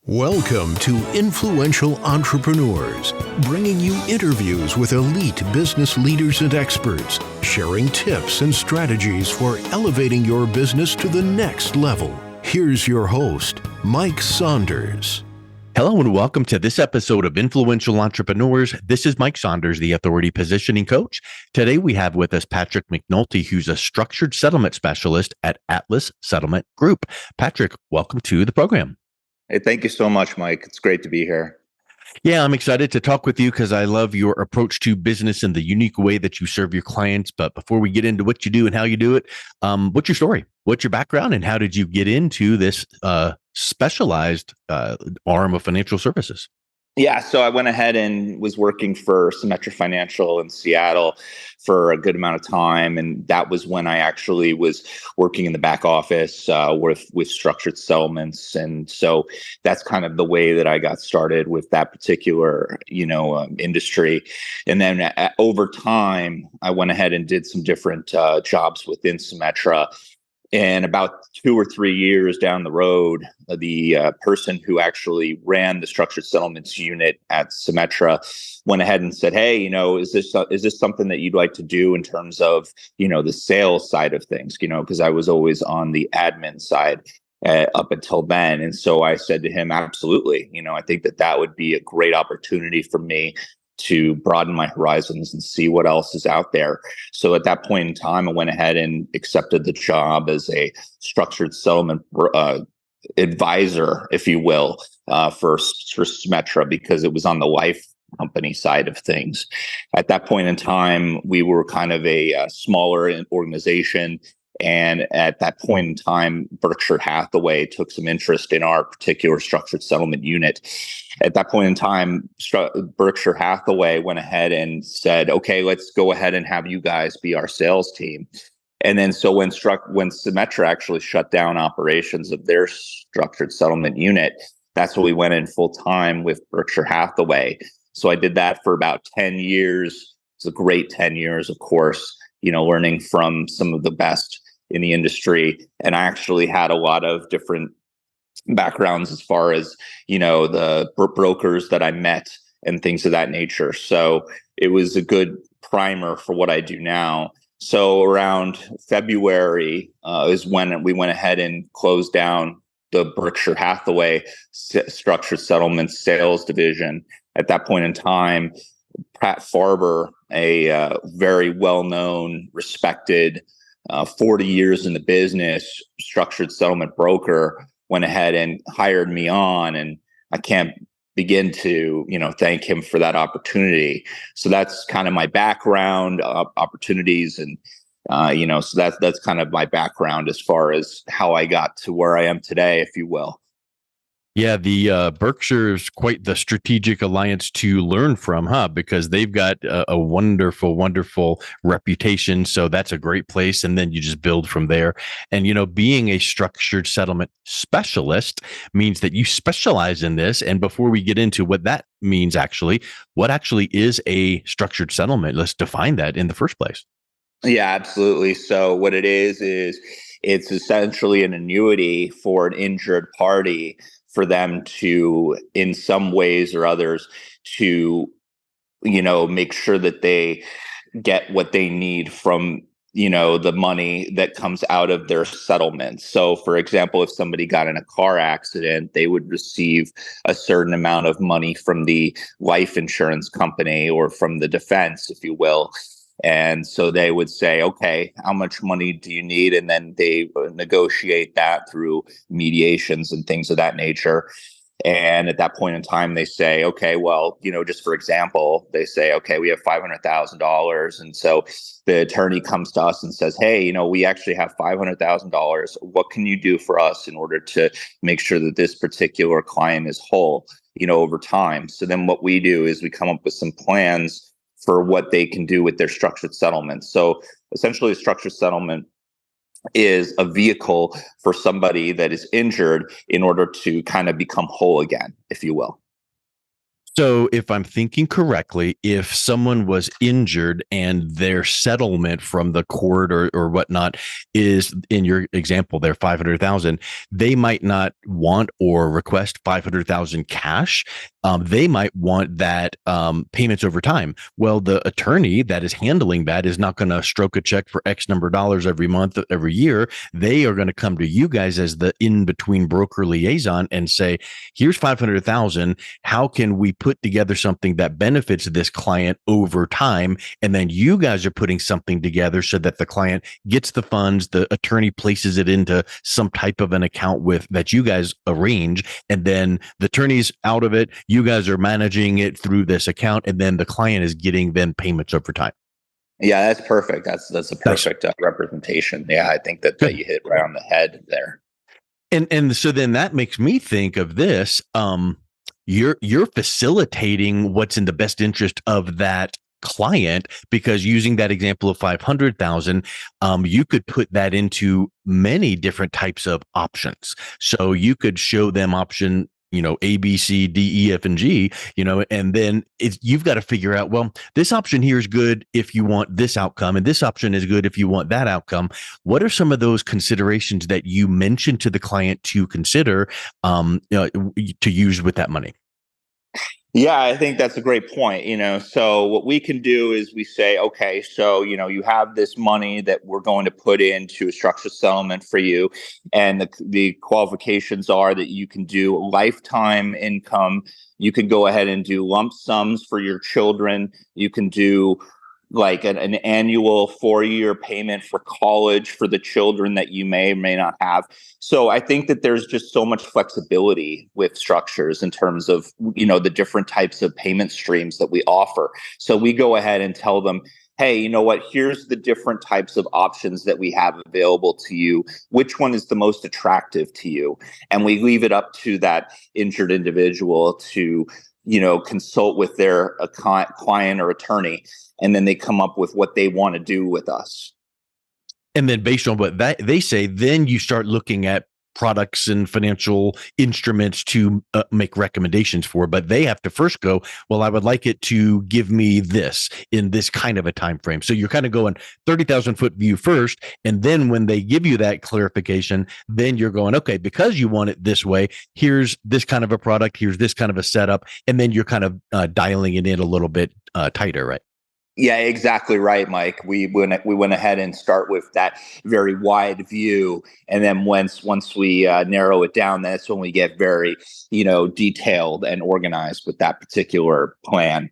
Welcome to Influential Entrepreneurs, bringing you interviews with elite business leaders and experts, sharing tips and strategies for elevating your business to the next level. Here's your host, Mike Saunders. Hello and welcome to this episode of Influential Entrepreneurs. This is Mike Saunders, the Authority Positioning Coach. Today we have with us Patrick McNulty, who's a structured settlement specialist at Atlas Settlement Group. Patrick, welcome to the program. Hey, thank you so much, Mike. It's great to be here. Yeah, I'm excited to talk with you because I love your approach to business and the unique way that you serve your clients. But before we get into what you do and how you do it, what's your story? What's your background and how did you get into this specialized arm of financial services? Yeah, so I went ahead and was working for Symetra Financial in Seattle for a good amount of time. And that was when I actually was working in the back office with structured settlements. And so that's kind of the way that I got started with that particular, industry. And then over time, I went ahead and did some different jobs within Symetra. And about 2 or 3 years down the road, the person who actually ran the structured settlements unit at Symetra went ahead and said, "Hey, is this something that you'd like to do in terms of the sales side of things? Because I was always on the admin side up until then." And so I said to him, "Absolutely. I think that would be a great opportunity for me to broaden my horizons and see what else is out there." So at that point in time, I went ahead and accepted the job as a structured settlement advisor, if you will, for Symetra, because it was on the life company side of things. At that point in time, we were kind of a smaller organization. And at that point in time, Berkshire Hathaway took some interest in our particular structured settlement unit. At that point in time, Berkshire Hathaway went ahead and said, "Okay, let's go ahead and have you guys be our sales team." And then so when Symetra actually shut down operations of their structured settlement unit, that's when we went in full time with Berkshire Hathaway. So I did that for about 10 years. It's a great 10 years, of course, learning from some of the best in the industry. And I actually had a lot of different backgrounds as far as, the brokers that I met and things of that nature. So it was a good primer for what I do now. So around February is when we went ahead and closed down the Berkshire Hathaway structured settlement sales division. At that point in time, Pratt Farber, a very well-known, respected 40 years in the business structured settlement broker, went ahead and hired me on, and I can't begin to thank him for that opportunity. So that's kind of my background, opportunities, and so that's kind of my background as far as how I got to where I am today, if you will. Yeah, the Berkshire is quite the strategic alliance to learn from, because they've got a wonderful, wonderful reputation. So that's a great place. And then you just build from there. And, being a structured settlement specialist means that you specialize in this. And before we get into what that means, what actually is a structured settlement? Let's define that in the first place. Yeah, absolutely. So what it is it's essentially an annuity for an injured party, for them to, in some ways or others, to, make sure that they get what they need from, the money that comes out of their settlement. So, for example, if somebody got in a car accident, they would receive a certain amount of money from the life insurance company or from the defense, if you will. And so they would say, "Okay, how much money do you need?" And then they negotiate that through mediations and things of that nature. And at that point in time, they say, "Okay, well, just for example, they say, okay, we have $500,000. And so the attorney comes to us and says, "Hey, we actually have $500,000. What can you do for us in order to make sure that this particular client is whole, over time?" So then what we do is we come up with some plans for what they can do with their structured settlement. So essentially, a structured settlement is a vehicle for somebody that is injured in order to kind of become whole again, if you will. So if I'm thinking correctly, if someone was injured and their settlement from the court or whatnot is, in your example, they're 500,000, they might not want or request 500,000 cash. They might want that payments over time. Well, the attorney that is handling that is not going to stroke a check for X number of dollars every month, every year. They are going to come to you guys as the in-between broker liaison and say, here's 500,000. How can we put together something that benefits this client over time? And then you guys are putting something together so that the client gets the funds, the attorney places it into some type of an account with that you guys arrange. And then the attorney's out of it. You guys are managing it through this account. And then the client is getting then payments over time. Yeah, that's perfect. That's a perfect representation. Yeah, I think that you hit right on the head there. And so then that makes me think of this. You're facilitating what's in the best interest of that client, because using that example of 500,000, you could put that into many different types of options. So you could show them option, A, B, C, D, E, F, and G, and then you've got to figure out, well, this option here is good if you want this outcome, and this option is good if you want that outcome. What are some of those considerations that you mentioned to the client to consider to use with that money? Yeah, I think that's a great point. So what we can do is we say, okay, so, you have this money that we're going to put into a structured settlement for you. And the qualifications are that you can do lifetime income. You can go ahead and do lump sums for your children. You can do like an annual 4-year payment for college for the children that you may or may not have. So I think that there's just so much flexibility with structures in terms of, the different types of payment streams that we offer. So we go ahead and tell them, hey, you know what, here's the different types of options that we have available to you. Which one is the most attractive to you? And we leave it up to that injured individual to consult with their client or attorney, and then they come up with what they want to do with us. And then based on what they say, then you start looking at products and financial instruments to make recommendations for. But they have to first go, well, I would like it to give me this in this kind of a time frame. So you're kind of going 30,000 foot view first. And then when they give you that clarification, then you're going, okay, because you want it this way, here's this kind of a product, here's this kind of a setup. And then you're kind of dialing it in a little bit tighter, right? Yeah, exactly right, Mike. We went ahead and start with that very wide view, and then once we narrow it down, that's when we get very detailed and organized with that particular plan.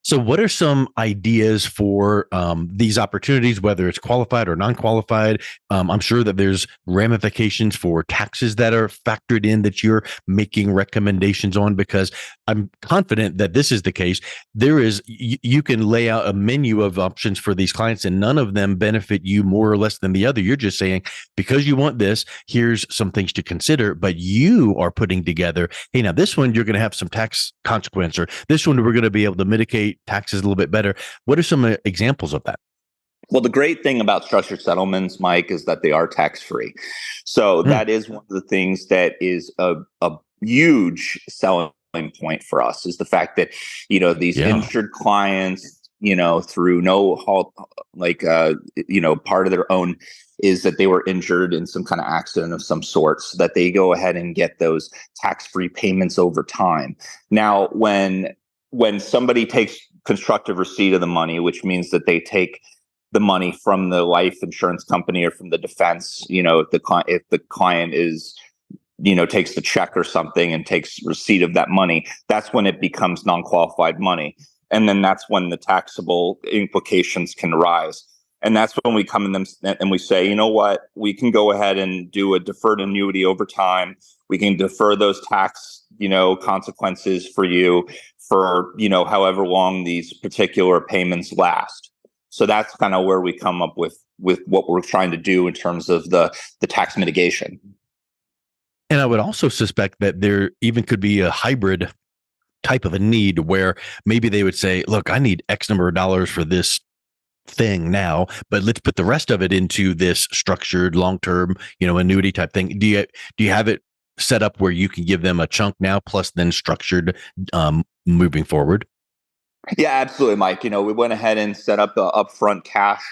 So what are some ideas for these opportunities, whether it's qualified or non-qualified? I'm sure that there's ramifications for taxes that are factored in that you're making recommendations on, because I'm confident that this is the case. There is, you can lay out a menu of options for these clients and none of them benefit you more or less than the other. You're just saying, because you want this, here's some things to consider, but you are putting together, hey, now this one, you're going to have some tax consequence, or this one, we're going to be able to mitigate taxes a little bit better. What are some examples of that? Well, the great thing about structured settlements, Mike, is that they are tax-free. So that is one of the things that is a huge selling point for us, is the fact that, these injured clients, through no fault, part of their own, is that they were injured in some kind of accident of some sort, so that they go ahead and get those tax-free payments over time. Now, when somebody takes constructive receipt of the money, which means that they take the money from the life insurance company or from the defense, if the client is, takes the check or something and takes receipt of that money, that's when it becomes non-qualified money. And then that's when the taxable implications can arise. And that's when we come in them and we say, you know what, we can go ahead and do a deferred annuity over time. We can defer those tax, consequences for you for, however long these particular payments last. So that's kind of where we come up with what we're trying to do in terms of the tax mitigation. And I would also suspect that there even could be a hybrid type of a need where maybe they would say, look, I need X number of dollars for this thing now, but let's put the rest of it into this structured long-term, annuity type thing. Do you have it set up where you can give them a chunk now plus then structured moving forward? Yeah, absolutely, Mike. We went ahead and set up the upfront cash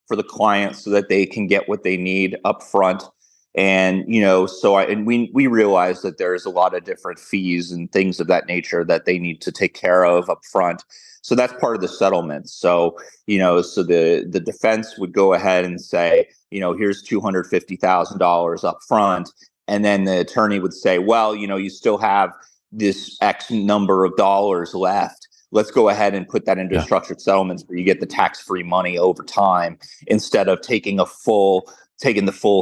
for the client so that they can get what they need upfront. And we realize that there's a lot of different fees and things of that nature that they need to take care of upfront. So that's part of the settlement. So the defense would go ahead and say, here's $250,000 up front. And then the attorney would say, well, you still have this X number of dollars left. Let's go ahead and put that into structured settlements where you get the tax-free money over time instead of taking the full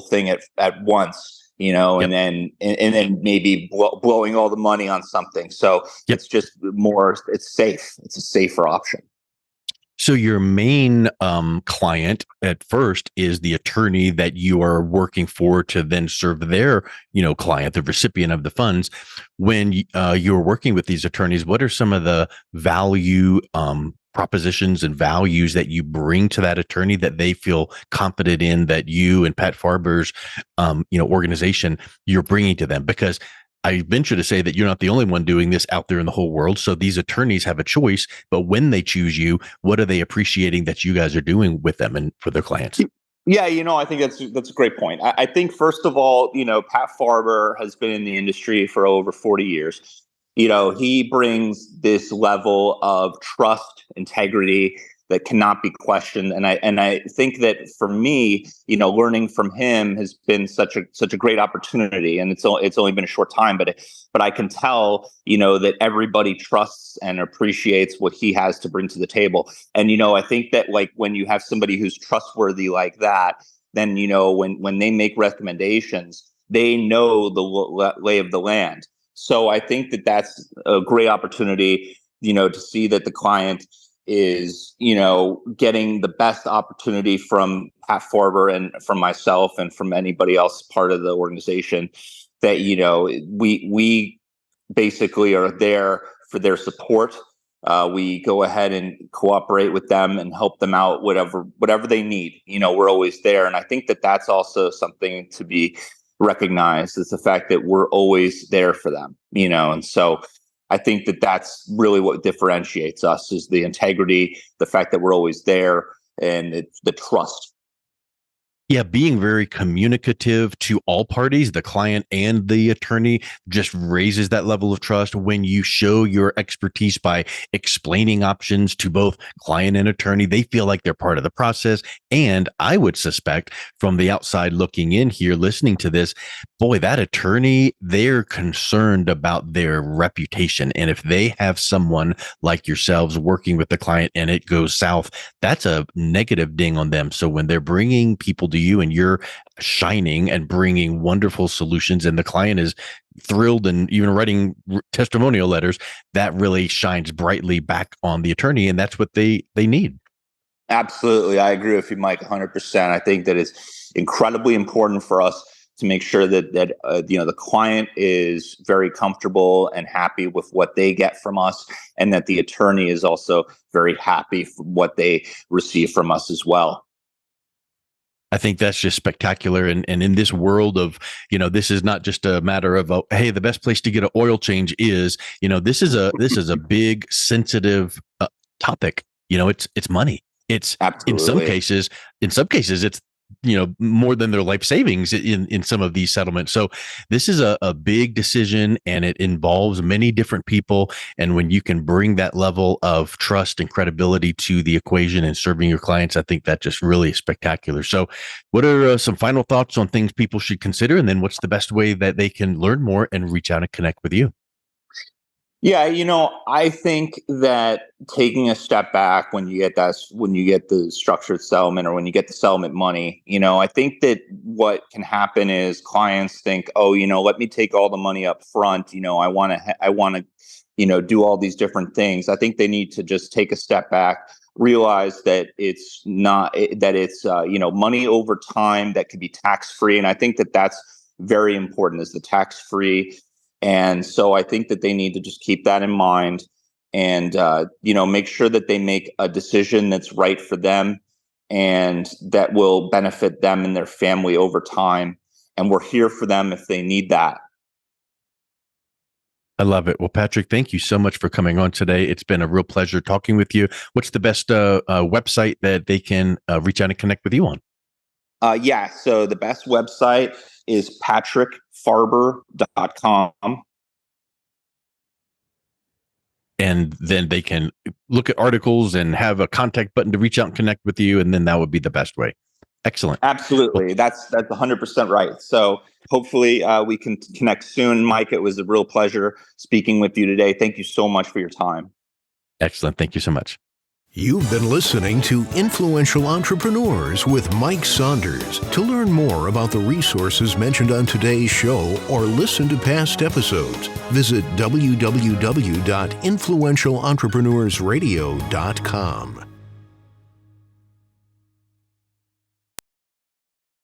thing at once, and then maybe blowing all the money on something. So it's just it's safe. It's a safer option. So your main client at first is the attorney that you are working for to then serve their, client, the recipient of the funds. When you're working with these attorneys, what are some of the value propositions and values that you bring to that attorney that they feel confident in, that you and Pat Farber's, organization, you're bringing to them? Because I venture to say that you're not the only one doing this out there in the whole world. So these attorneys have a choice, but when they choose you, what are they appreciating that you guys are doing with them and for their clients? Yeah, I think that's a great point. I think first of all, Pat Farber has been in the industry for over 40 years. He brings this level of trust, integrity that cannot be questioned. And I think that for me, learning from him has been such a great opportunity. And it's only been a short time, but I can tell, that everybody trusts and appreciates what he has to bring to the table. And, I think that like when you have somebody who's trustworthy like that, then, when they make recommendations, they know the lay of the land. So I think that that's a great opportunity, to see that the client is, getting the best opportunity from Pat Farber and from myself and from anybody else part of the organization, that, we basically are there for their support. We go ahead and cooperate with them and help them out, whatever they need. We're always there. And I think that that's also something to be recognized, is the fact that we're always there for them, and so I think that that's really what differentiates us, is the integrity, the fact that we're always there, and the trust. Yeah, being very communicative to all parties, the client and the attorney, just raises that level of trust. When you show your expertise by explaining options to both client and attorney, they feel like they're part of the process. And I would suspect, from the outside looking in here, listening to this, boy, that attorney, they're concerned about their reputation. And if they have someone like yourselves working with the client and it goes south, that's a negative ding on them. So when they're bringing people to you and you're shining and bringing wonderful solutions, and the client is thrilled and even writing testimonial letters, that really shines brightly back on the attorney. And that's what they need. Absolutely. I agree with you, Mike, 100%. I think that it's incredibly important for us to make sure that the client is very comfortable and happy with what they get from us, and that the attorney is also very happy for what they receive from us as well. I think that's just spectacular. And in this world of, this is not just a matter of, hey, the best place to get an oil change is, this is a big sensitive topic. It's money. It's Absolutely. in some cases, it's, more than their life savings in some of these settlements. So this is a big decision, and it involves many different people. And when you can bring that level of trust and credibility to the equation and serving your clients, I think that just really is spectacular. So what are some final thoughts on things people should consider? And then what's the best way that they can learn more and reach out and connect with you? Yeah, I think that taking a step back when you get the structured settlement, or when you get the settlement money, I think that what can happen is clients think, oh, let me take all the money up front. I want to, do all these different things. I think they need to just take a step back, realize that it's not, that it's, money over time that could be tax free. And I think that that's very important, is the tax free. And so I think that they need to just keep that in mind, and, make sure that they make a decision that's right for them and that will benefit them and their family over time. And we're here for them if they need that. I love it. Well, Patrick, thank you so much for coming on today. It's been a real pleasure talking with you. What's the best website that they can reach out and connect with you on? So the best website is patrickfarber.com. And then they can look at articles and have a contact button to reach out and connect with you. And then that would be the best way. Excellent. Absolutely. That's 100% right. So hopefully we can connect soon. Mike, it was a real pleasure speaking with you today. Thank you so much for your time. Excellent. Thank you so much. You've been listening to Influential Entrepreneurs with Mike Saunders. To learn more about the resources mentioned on today's show or listen to past episodes, visit www.influentialentrepreneursradio.com.